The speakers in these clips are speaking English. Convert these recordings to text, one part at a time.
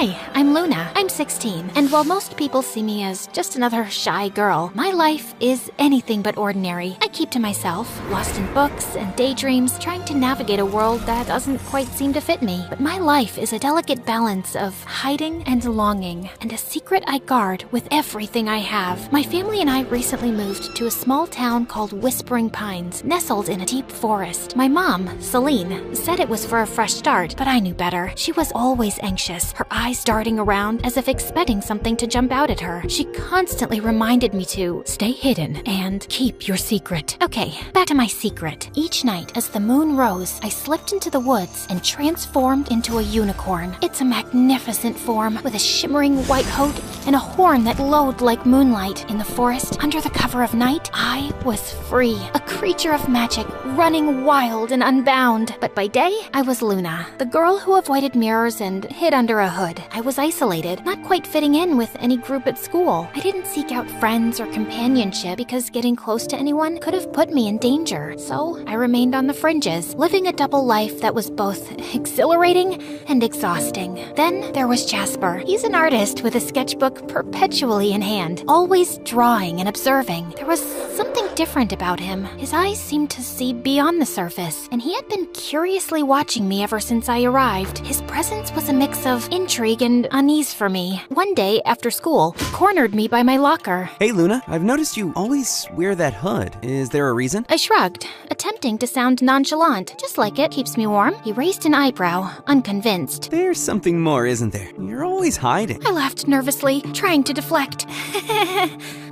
Hi, I'm Luna. I'm 16, and while most people see me as just another shy girl, my life is anything but ordinary. I keep to myself, lost in books and daydreams, trying to navigate a world that doesn't quite seem to fit me. But my life is a delicate balance of hiding and longing, and a secret I guard with everything I have. My family and I recently moved to a small town called Whispering Pines, nestled in a deep forest. My mom, Celine, said it was for a fresh start, but I knew better. She was always anxious, her eyes darting around as if expecting something to jump out at her. She constantly reminded me to stay hidden and keep your secret. Okay, back to my secret. Each night as the moon rose, I slipped into the woods and transformed into a unicorn. It's a magnificent form with a shimmering white coat and a horn that glowed like moonlight. In the forest, under the cover of night, I was free, a creature of magic, running wild and unbound. But by day, I was Luna, the girl who avoided mirrors and hid under a hood. I was isolated, not quite fitting in with any group at school. I didn't seek out friends or companionship because getting close to anyone could have put me in danger. So I remained on the fringes, living a double life that was both exhilarating and exhausting. Then there was Jasper. He's an artist with a sketchbook perpetually in hand, always drawing and observing. There was something different about him. His eyes seemed to see beyond the surface, and he had been curiously watching me ever since I arrived. His presence was a mix of intrigue and unease for me. One day, after school, he cornered me by my locker. Hey Luna, I've noticed you always wear that hood. Is there a reason? I shrugged, attempting to sound nonchalant. Just like it, keeps me warm. He raised an eyebrow, unconvinced. There's something more, isn't there? You're always hiding. I laughed nervously, trying to deflect.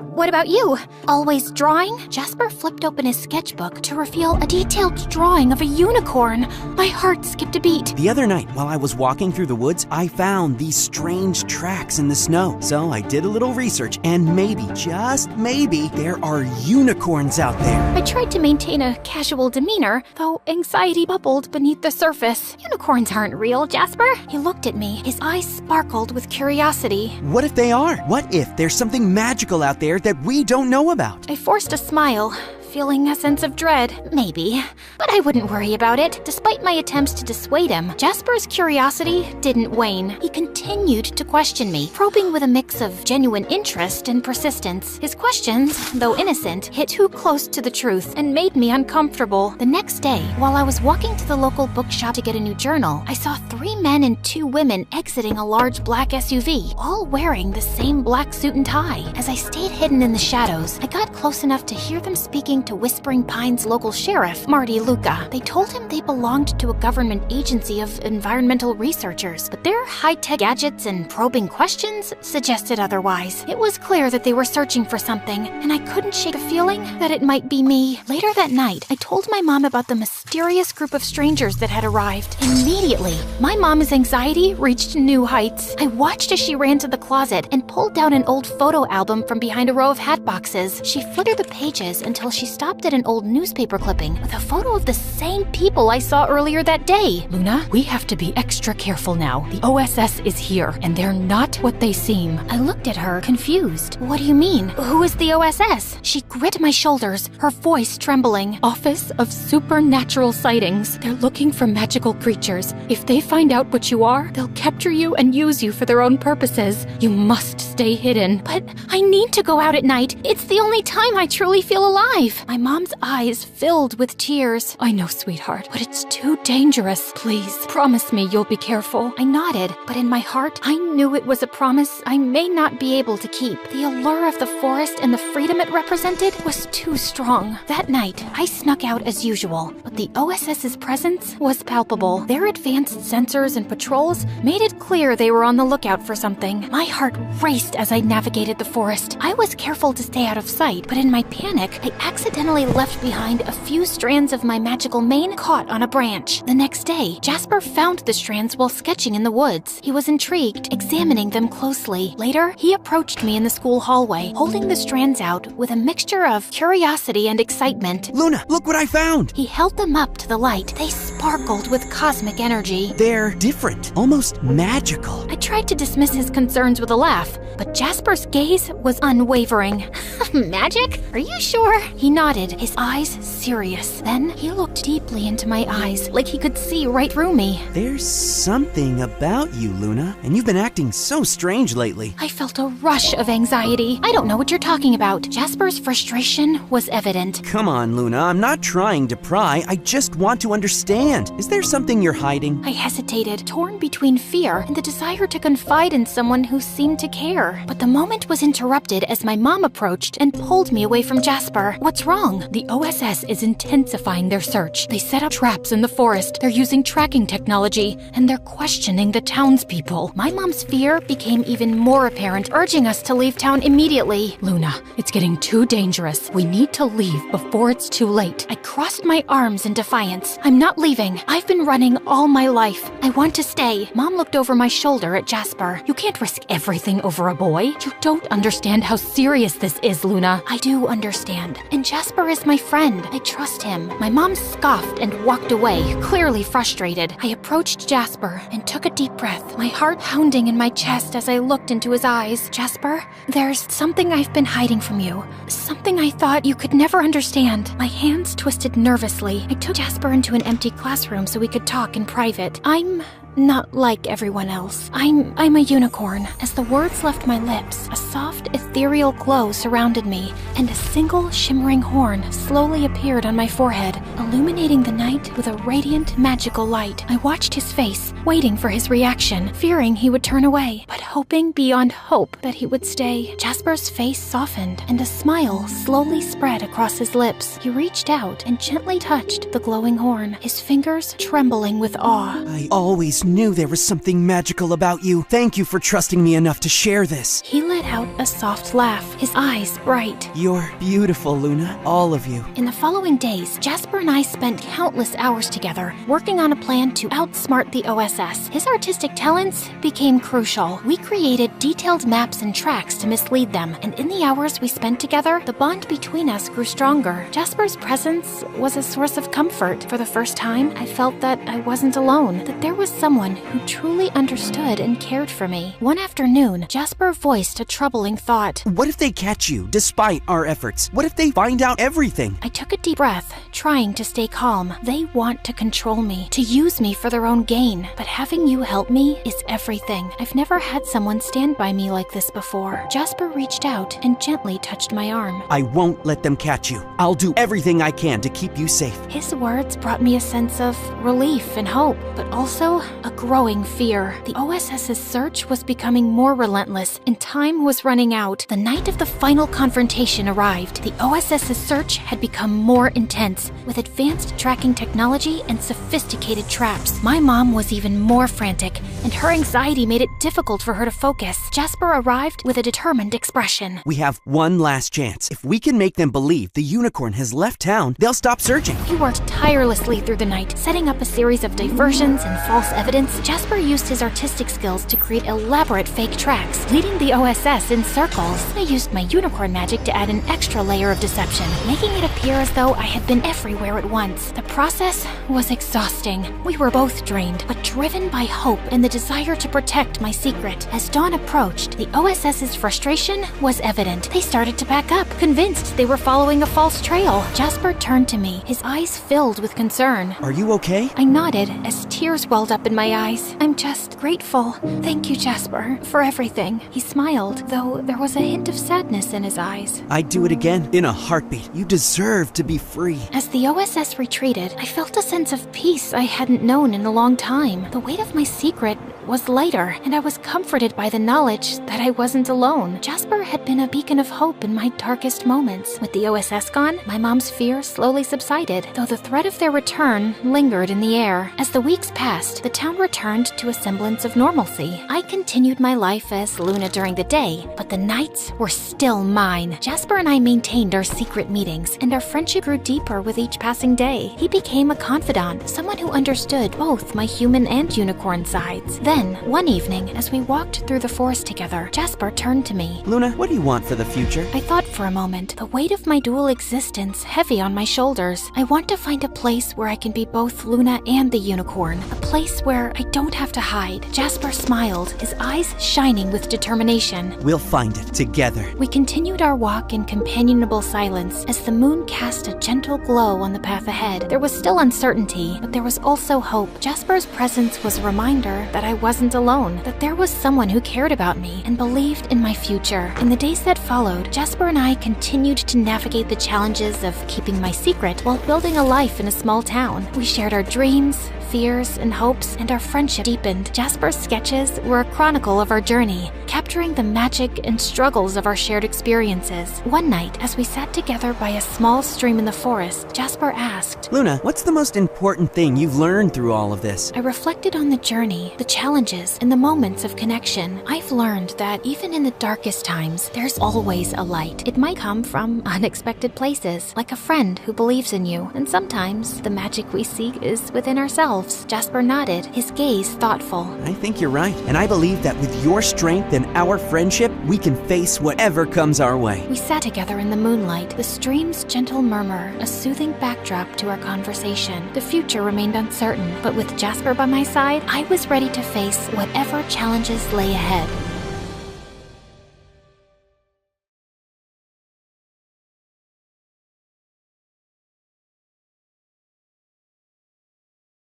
What about you? Always drawing? Jasper flipped open his sketchbook to reveal a detailed drawing of a unicorn. My heart skipped a beat. The other night, while I was walking through the woods, I found these strange tracks in the snow. So I did a little research, and maybe, just maybe, there are unicorns out there. I tried to maintain a casual demeanor, though anxiety bubbled beneath the surface. Unicorns aren't real, Jasper. He looked at me, his eyes sparkled with curiosity. What if they are? What if there's something magical out there that we don't know about? I forced a smile, feeling a sense of dread. Maybe. But I wouldn't worry about it. Despite my attempts to dissuade him, Jasper's curiosity didn't wane. He continued to question me, probing with a mix of genuine interest and persistence. His questions, though innocent, hit too close to the truth and made me uncomfortable. The next day, while I was walking to the local bookshop to get a new journal, I saw 3 men and 2 women exiting a large black SUV, all wearing the same black suit and tie. As I stayed hidden in the shadows, I got close enough to hear them speaking to Whispering Pines local sheriff, Marty Luca. They told him they belonged to a government agency of environmental researchers, but their high-tech gadgets and probing questions suggested otherwise. It was clear that they were searching for something, and I couldn't shake the feeling that it might be me. Later that night, I told my mom about the mysterious group of strangers that had arrived. Immediately, my mom's anxiety reached new heights. I watched as she ran to the closet and pulled down an old photo album from behind a row of hat boxes. She flittered the pages until she stopped at an old newspaper clipping with a photo of the same people I saw earlier that day. Luna, we have to be extra careful now. The OSS is here, and they're not what they seem. I looked at her, confused. What do you mean? Who is the OSS? She gripped my shoulders, her voice trembling. Office of Supernatural Sightings. They're looking for magical creatures. If they find out what you are, they'll capture you and use you for their own purposes. You must stay hidden. But I need to go out at night. It's the only time I truly feel alive. My mom's eyes filled with tears. I know, sweetheart, but it's too dangerous. Please, promise me you'll be careful. I nodded, but in my heart, I knew it was a promise I may not be able to keep. The allure of the forest and the freedom it represented was too strong. That night, I snuck out as usual, but the OSS's presence was palpable. Their advanced sensors and patrols made it clear they were on the lookout for something. My heart raced as I navigated the forest. I was careful to stay out of sight, but in my panic, I accidentally left behind a few strands of my magical mane caught on a branch. The next day, Jasper found the strands while sketching in the woods. He was intrigued, examining them closely. Later, he approached me in the school hallway, holding the strands out with a mixture of curiosity and excitement. Luna, look what I found! He held them up to the light. They sparkled with cosmic energy. They're different, almost magical. I tried to dismiss his concerns with a laugh, but Jasper's gaze was unwavering. Magic? Are you sure? He nodded, his eyes serious. Then he looked deeply into my eyes, like he could see right through me. There's something about you, Luna, and you've been acting so strange lately. I felt a rush of anxiety. I don't know what you're talking about. Jasper's frustration was evident. Come on, Luna, I'm not trying to pry. I just want to understand. Is there something you're hiding? I hesitated, torn between fear and the desire to confide in someone who seemed to care. But the moment was interrupted as my mom approached and pulled me away from Jasper. What's wrong? The OSS is intensifying their search. They set up traps in the forest. They're using tracking technology, and they're questioning the townspeople. My mom's fear became even more apparent, urging us to leave town immediately. Luna, it's getting too dangerous. We need to leave before it's too late. I crossed my arms in defiance. I'm not leaving. I've been running all my life. I want to stay. Mom looked over my shoulder at Jasper. You can't risk everything over a boy. You don't understand how serious this is, Luna. I do understand. And Jasper is my friend. I trust him. My mom scoffed and walked away, clearly frustrated. I approached Jasper and took a deep breath, my heart pounding in my chest as I looked into his eyes. Jasper, there's something I've been hiding from you. Something I thought you could never understand. My hands twisted nervously. I took Jasper into an empty classroom so we could talk in private. I'm not like everyone else. I'm a unicorn. As the words left my lips, a soft, ethereal glow surrounded me, and a single shimmering horn slowly appeared on my forehead, illuminating the night with a radiant, magical light. I watched his face, waiting for his reaction, fearing he would turn away, but hoping beyond hope that he would stay. Jasper's face softened, and a smile slowly spread across his lips. He reached out and gently touched the glowing horn, his fingers trembling with awe. I always knew there was something magical about you. Thank you for trusting me enough to share this. He let out a soft laugh, his eyes bright. You're beautiful, Luna, all of you. In the following days, Jasper and I spent countless hours together, working on a plan to outsmart the OSS. His artistic talents became crucial. We created detailed maps and tracks to mislead them, and in the hours we spent together, the bond between us grew stronger. Jasper's presence was a source of comfort. For the first time, I felt that I wasn't alone, that there was someone who truly understood and cared for me. One afternoon, Jasper voiced a troubling thought. What if they catch you, despite our efforts? What if they find out everything? I took a deep breath, trying to stay calm. They want to control me, to use me for their own gain. But having you help me is everything. I've never had someone stand by me like this before. Jasper reached out and gently touched my arm. I won't let them catch you. I'll do everything I can to keep you safe. His words brought me a sense of relief and hope, but also a growing fear. The OSS's search was becoming more relentless, and time was running out. The night of the final confrontation arrived. The OSS's search had become more intense, with advanced tracking technology and sophisticated traps. My mom was even more frantic, and her anxiety made it difficult for her to focus. Jasper arrived with a determined expression. We have one last chance. If we can make them believe the unicorn has left town, they'll stop searching. He worked tirelessly through the night, setting up a series of diversions and false evidence. Jasper used his artistic skills to create elaborate fake tracks, leading the OSS in circles. I used my unicorn magic to add an extra layer of deception, making it appear as though I had been everywhere at once. The process was exhausting. We were both drained, but driven by hope and the desire to protect my secret. As dawn approached, the OSS's frustration was evident. They started to back up, convinced they were following a false trail. Jasper turned to me, his eyes filled with concern. Are you okay? I nodded as tears welled up in my eyes. I'm just grateful. Thank you, Jasper, for everything. He smiled, though there was a hint of sadness in his eyes. I'd do it again, in a heartbeat. You deserve to be free. As the OSS retreated, I felt a sense of peace I hadn't known in a long time. The weight of my secret was lighter, and I was comforted by the knowledge that I wasn't alone. Jasper had been a beacon of hope in my darkest moments. With the OSS gone, my mom's fear slowly subsided, though the threat of their return lingered in the air. As the weeks passed, the town returned to a semblance of normalcy. I continued my life as Luna during the day, but the nights were still mine. Jasper and I maintained our secret meetings, and our friendship grew deeper with each passing day. He became a confidant, someone who understood both my human and unicorn sides. Then, one evening, as we walked walked through the forest together, Jasper turned to me. Luna, what do you want for the future? I thought for a moment, the weight of my dual existence heavy on my shoulders. I want to find a place where I can be both Luna and the unicorn. A place where I don't have to hide. Jasper smiled, his eyes shining with determination. We'll find it together. We continued our walk in companionable silence as the moon cast a gentle glow on the path ahead. There was still uncertainty, but there was also hope. Jasper's presence was a reminder that I wasn't alone, that there was someone who cared about me and believed in my future. In the days that followed, Jasper and I continued to navigate the challenges of keeping my secret while building a life in a small town. We shared our dreams, fears, and hopes, and our friendship deepened. Jasper's sketches were a chronicle of our journey, capturing the magic and struggles of our shared experiences. One night, as we sat together by a small stream in the forest, Jasper asked, Luna, what's the most important thing you've learned through all of this? I reflected on the journey, the challenges, and the moments of connection. I've learned that even in the darkest times, there's always a light. It might come from unexpected places, like a friend who believes in you, and sometimes the magic we seek is within ourselves. Jasper nodded, his gaze thoughtful. I think you're right, and I believe that with your strength and our friendship, we can face whatever comes our way. We sat together in the moonlight, the stream's gentle murmur, a soothing backdrop to our conversation. The future remained uncertain, but with Jasper by my side, I was ready to face whatever challenges lay ahead.